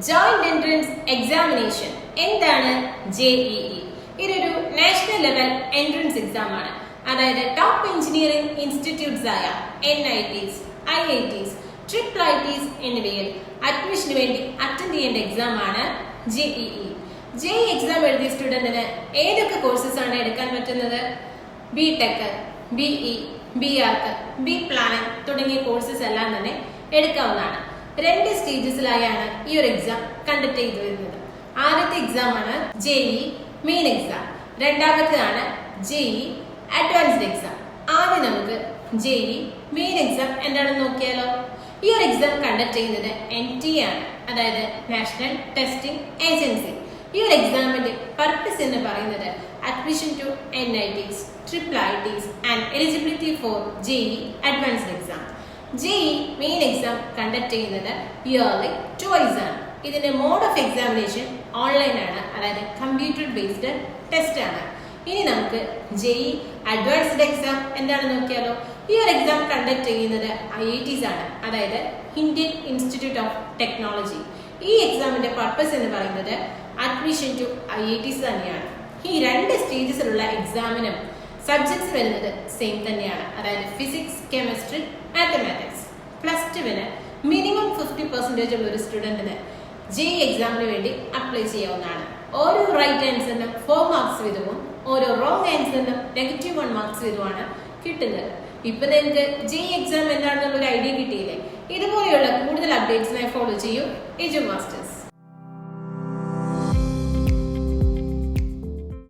Joint entrance examination എന്താണ് JEE? ഇതൊരു national level entrance exam ആണ്. അതായത് ടോപ്പ് എഞ്ചിനീയറിംഗ് ഇൻസ്റ്റിറ്റ്യൂട്ട്സ് ആയ NITs, IITs, IIITs എന്നിവയിൽ അഡ്മിഷന് വേണ്ടി അറ്റൻഡ് ചെയ്യേണ്ട എക്സാം ആണ് JEE. JEE എക്സാം എഴുതിയ സ്റ്റുഡന്റിന് ഏതൊക്കെ കോഴ്സസ് ആണ് എടുക്കാൻ പറ്റുന്നത്? BTech, BE, BArch, BPlan തുടങ്ങിയ കോഴ്സസ് എല്ലാം തന്നെ എടുക്കാവുന്നതാണ്. 2 സ്റ്റേജസിലായാണ് ഈ ഒരു എക്സാം കണ്ടക്ട് ചെയ്തു വരുന്നത്. ആദ്യത്തെ എക്സാം ആണ് JEE മെയിൻ എക്സാം, രണ്ടാമത്തേതാണ് JEE അഡ്വാൻസ്ഡ് എക്സാം. ആദ്യം നമുക്ക് JEE മെയിൻ എക്സാം എന്താണെന്ന് നോക്കിയാലോ. ഈ ഒരു എക്സാം കണ്ടക്ട് ചെയ്യുന്നത് NTA ആണ്, അതായത് നാഷണൽ ടെസ്റ്റിംഗ് ഏജൻസി. ഈ ഒരു എക്സാമിന്റെ പർപ്പസ് എന്ന് പറയുന്നത് admission to NITs, IIITs and eligibility for JEE advanced exam. JEE main exam conduct ചെയ്യുന്നത് ഇയർലി ട്വൈസ് ആണ്. ഇതിന്റെ മോഡ് ഓഫ് എക്സാമിനേഷൻ ഓൺലൈൻ ആണ്, അതായത് കമ്പ്യൂട്ടർ ബേസ്ഡ് ടെസ്റ്റ് ആണ്. ഇനി നമുക്ക് JEE അഡ്വാൻസ്ഡ് എക്സാം എന്താണെന്ന് നോക്കിയാലോ. ഈ ഒരു എക്സാം കണ്ടക്ട് ചെയ്യുന്നത് IITs ആണ്, അതായത് ഇന്ത്യൻ ഇൻസ്റ്റിറ്റ്യൂട്ട് ഓഫ് ടെക്നോളജി. ഈ എക്സാമിന്റെ പർപ്പസ് എന്ന് പറയുന്നത് അഡ്മിഷൻ ടു IITs തന്നെയാണ്. ഈ 2 സ്റ്റേജസിലുള്ള എക്സാമിനും സബ്ജക്ട്സ് വരുന്നത് സെയിം തന്നെയാണ്, അതായത് ഫിസിക്സ്, കെമിസ്ട്രി, മാത്തമാറ്റിക്സ്. +2 മിനിമം 50% ഉള്ള ഒരു സ്റ്റുഡന്റിന് JEE എക്സാമിന് വേണ്ടി അപ്ലൈ ചെയ്യാവുന്നതാണ്. ഓരോ റൈറ്റ് ആൻസറിനും 4 മാർക്സ് വീതവും ഓരോ റോങ് ആൻസറിനും -1 മാർക്സ് വീതമാണ് കിട്ടുന്നത്. ഇപ്പൊ നിങ്ങൾക്ക് JEE എക്സാം എന്താണെന്നുള്ള ഒരു ഐഡിയ കിട്ടിയില്ലേ? ഇതുപോലെയുള്ള കൂടുതൽ അപ്ഡേറ്റ്സിനായി ഫോളോ ചെയ്യൂ എജു മാസ്റ്റേഴ്സ്.